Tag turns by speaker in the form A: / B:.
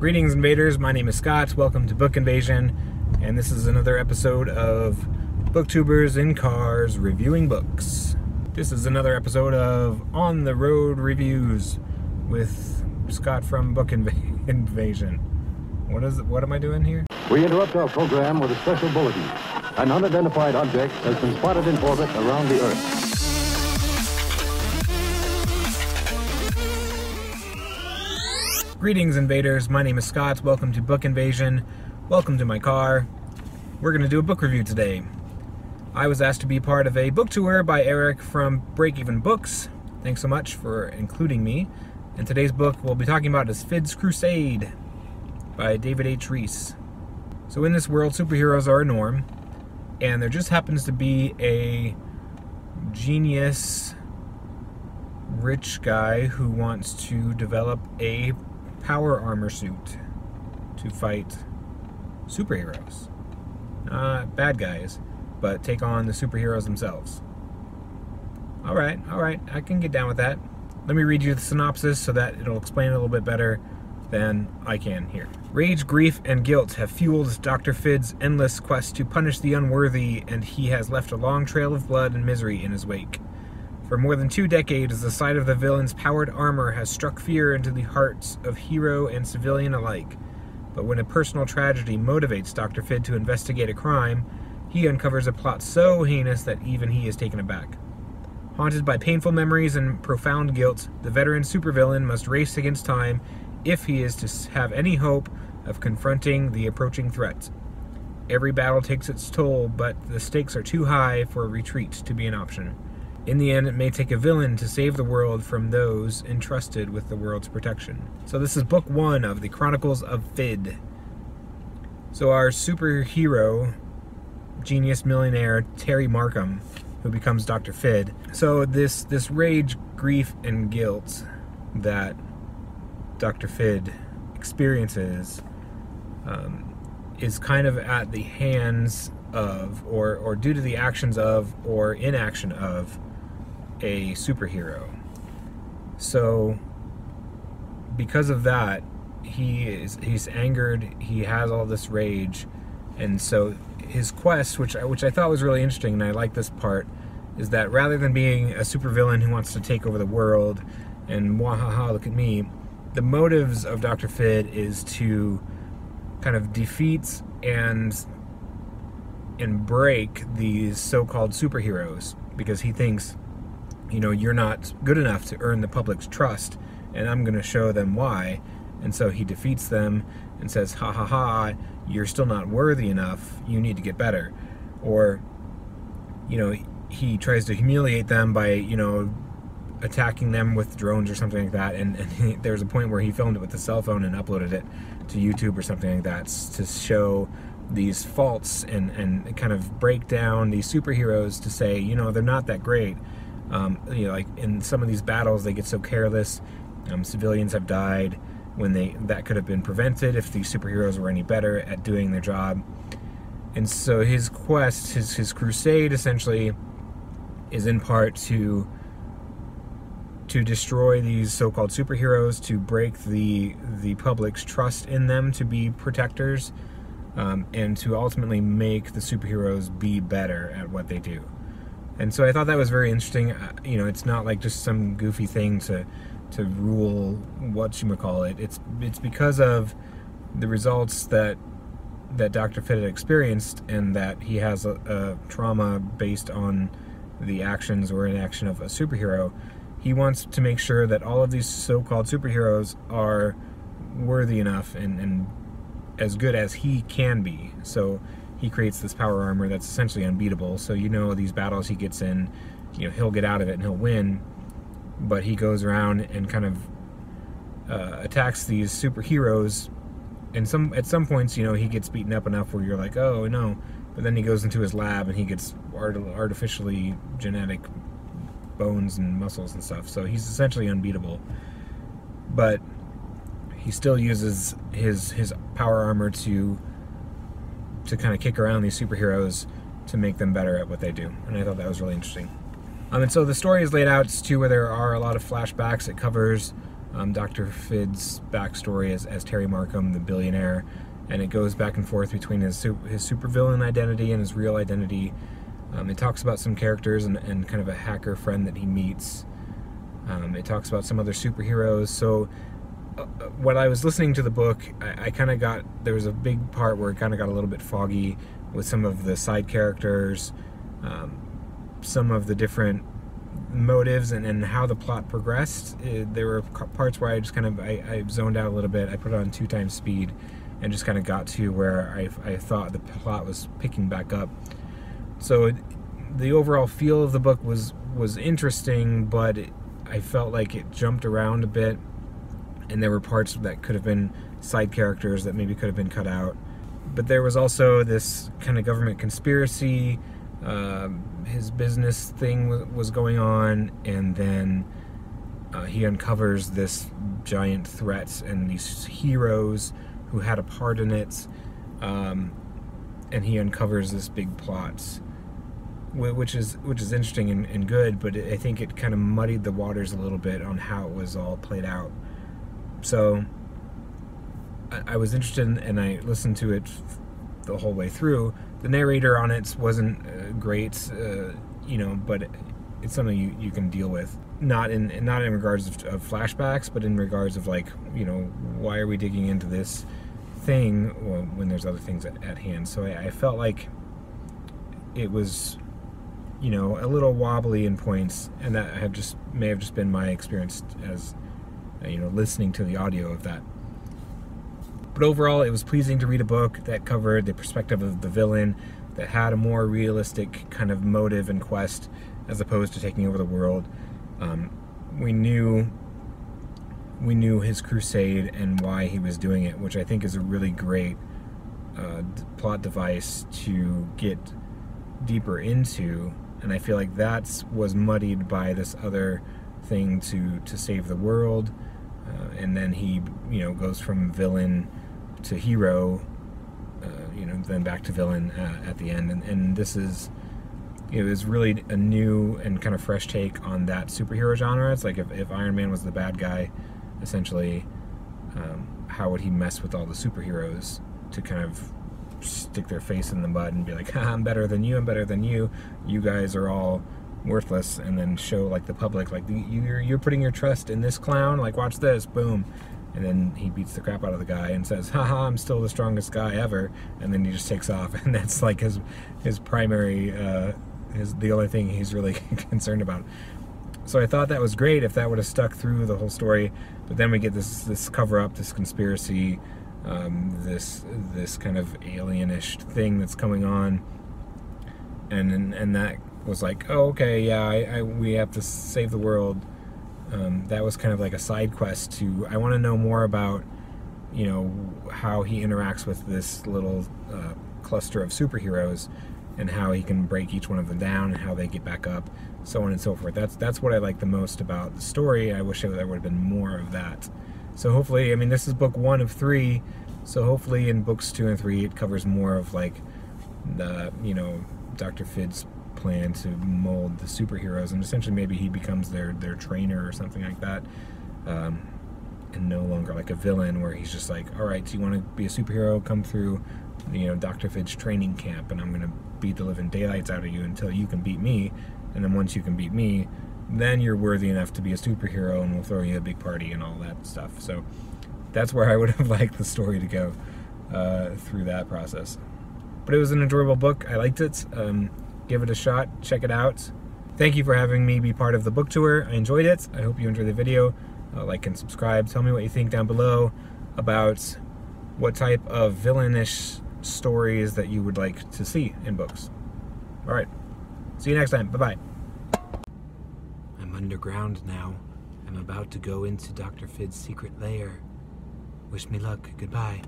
A: Greetings, invaders. My name is Scott. Welcome to Book Invasion, and this is another episode of Booktubers in Cars Reviewing Books. This is another episode of On the Road Reviews with Scott from Book Invasion. What am I doing here?
B: We interrupt our program with a special bulletin. An unidentified object has been spotted in orbit around the Earth.
A: Greetings, invaders. My name is Scott. Welcome to Book Invasion. Welcome to my car. We're going to do a book review today. I was asked to be part of a book tour by Eric from Breakeven Books. Thanks so much for including me. And today's book we'll be talking about is Fids, Crusade by David H Reiss. So in this world, superheroes are a norm, and there just happens to be a genius rich guy who wants to develop a power armor suit to fight superheroes. Not bad guys, but take on the superheroes themselves. Alright, I can get down with that. Let me read you the synopsis so that it'll explain it a little bit better than I can here. Rage, grief, and guilt have fueled Dr. Fids' endless quest to punish the unworthy, and he has left a long trail of blood and misery in his wake. For more than 2 decades, the sight of the villain's powered armor has struck fear into the hearts of hero and civilian alike. But when a personal tragedy motivates Dr. Fid to investigate a crime, he uncovers a plot so heinous that even he is taken aback. Haunted by painful memories and profound guilt, the veteran supervillain must race against time if he is to have any hope of confronting the approaching threat. Every battle takes its toll, but the stakes are too high for a retreat to be an option. In the end, it may take a villain to save the world from those entrusted with the world's protection. So this is book 1 of the Chronicles of Fid. So our superhero, genius millionaire Terry Markham, who becomes Dr. Fid. So this rage, grief, and guilt that Dr. Fid experiences is kind of at the hands of, or due to the actions of, or inaction of, a superhero. So because of that, he's angered, he has all this rage, and so his quest, which I thought was really interesting, and I like this part, is that rather than being a supervillain who wants to take over the world and wahaha, look at me, the motives of Dr. Fid is to kind of defeat and break these so-called superheroes, because he thinks, you know, you're not good enough to earn the public's trust, and I'm going to show them why. And so he defeats them and says, ha ha ha, you're still not worthy enough, you need to get better. Or, you know, he tries to humiliate them by, you know, attacking them with drones or something like that, and there's a point where he filmed it with a cell phone and uploaded it to YouTube or something like that to show these faults and kind of break down these superheroes to say, you know, they're not that great. You know, like in some of these battles, they get so careless. Civilians have died when that could have been prevented if these superheroes were any better at doing their job. And so his quest, his crusade, essentially, is in part to destroy these so-called superheroes, to break the public's trust in them to be protectors, and to ultimately make the superheroes be better at what they do. And so I thought that was very interesting. You know, it's not like just some goofy thing to rule whatchamacallit. It's because of the results that Dr. Fid experienced, and that he has a trauma based on the actions or inaction of a superhero. He wants to make sure that all of these so-called superheroes are worthy enough and as good as he can be. So he creates this power armor that's essentially unbeatable. So, you know, these battles he gets in, you know, he'll get out of it and he'll win. But he goes around and kind of attacks these superheroes. And at some points, you know, he gets beaten up enough where you're like, oh no. But then he goes into his lab and he gets artificially genetic bones and muscles and stuff. So he's essentially unbeatable. But he still uses his power armor to kind of kick around these superheroes to make them better at what they do. And I thought that was really interesting. And so the story is laid out to where there are a lot of flashbacks. It covers Dr. Fids' backstory as Terry Markham, the billionaire, and it goes back and forth between his supervillain identity and his real identity. It talks about some characters and kind of a hacker friend that he meets. It talks about some other superheroes. So when I was listening to the book, I kind of got, there was a big part where it kind of got a little bit foggy with some of the side characters, some of the different motives and how the plot progressed. There were parts where I just kind of, I zoned out a little bit. I put it on 2x speed and just kind of got to where I thought the plot was picking back up. So the overall feel of the book was interesting, but I felt like it jumped around a bit, and there were parts that could have been side characters that maybe could have been cut out. But there was also this kind of government conspiracy, his business thing was going on, and then he uncovers this giant threat and these heroes who had a part in it, and he uncovers this big plot, which is interesting and good, but I think it kind of muddied the waters a little bit on how it was all played out. So I was interested and I listened to it the whole way through. The narrator on it wasn't great, you know, but it's something you can deal with. Not in regards of flashbacks, but in regards of, like, you know, why are we digging into this thing when there's other things at hand. So I felt like it was, you know, a little wobbly in points, and that may have just been my experience as, you know, listening to the audio of that. But overall, it was pleasing to read a book that covered the perspective of the villain, that had a more realistic kind of motive and quest as opposed to taking over the world. We knew his crusade and why he was doing it, which I think is a really great plot device to get deeper into. And I feel like that was muddied by this other thing to save the world, and then he, you know, goes from villain to hero, you know, then back to villain at the end. And this is, it was really a new and kind of fresh take on that superhero genre. It's like if Iron Man was the bad guy, essentially, how would he mess with all the superheroes to kind of stick their face in the mud and be like, ha, I'm better than you, I'm better than you, you guys are all worthless, and then show, like, the public, like, you're putting your trust in this clown, like, watch this, boom. And then he beats the crap out of the guy and says, haha, I'm still the strongest guy ever, and then he just takes off. And that's like his primary, the only thing he's really concerned about. So I thought that was great if that would have stuck through the whole story. But then we get this cover up, this conspiracy, this kind of alienish thing that's coming on, and that was like, oh, okay, yeah, we have to save the world. That was kind of like a side quest to, I want to know more about, you know, how he interacts with this little cluster of superheroes, and how he can break each one of them down, and how they get back up, so on and so forth. That's what I like the most about the story. I wish there would have been more of that. So hopefully, I mean, this is book 1 of 3, so hopefully in books 2 and 3 it covers more of, like, the, you know, Dr. Fids' plan to mold the superheroes, and essentially maybe he becomes their trainer or something like that, and no longer like a villain where he's just like, all right, so you want to be a superhero, come through, you know, Dr. Fids' training camp, and I'm going to beat the living daylights out of you until you can beat me, and then once you can beat me, then you're worthy enough to be a superhero, and we'll throw you a big party and all that stuff. So that's where I would have liked the story to go through that process. But it was an enjoyable book. I liked it. Give it a shot. Check it out. Thank you for having me be part of the book tour. I enjoyed it. I hope you enjoyed the video. Like and subscribe. Tell me what you think down below about what type of villainish stories that you would like to see in books. All right. See you next time. Bye-bye. I'm underground now. I'm about to go into Dr. Fids' secret lair. Wish me luck. Goodbye.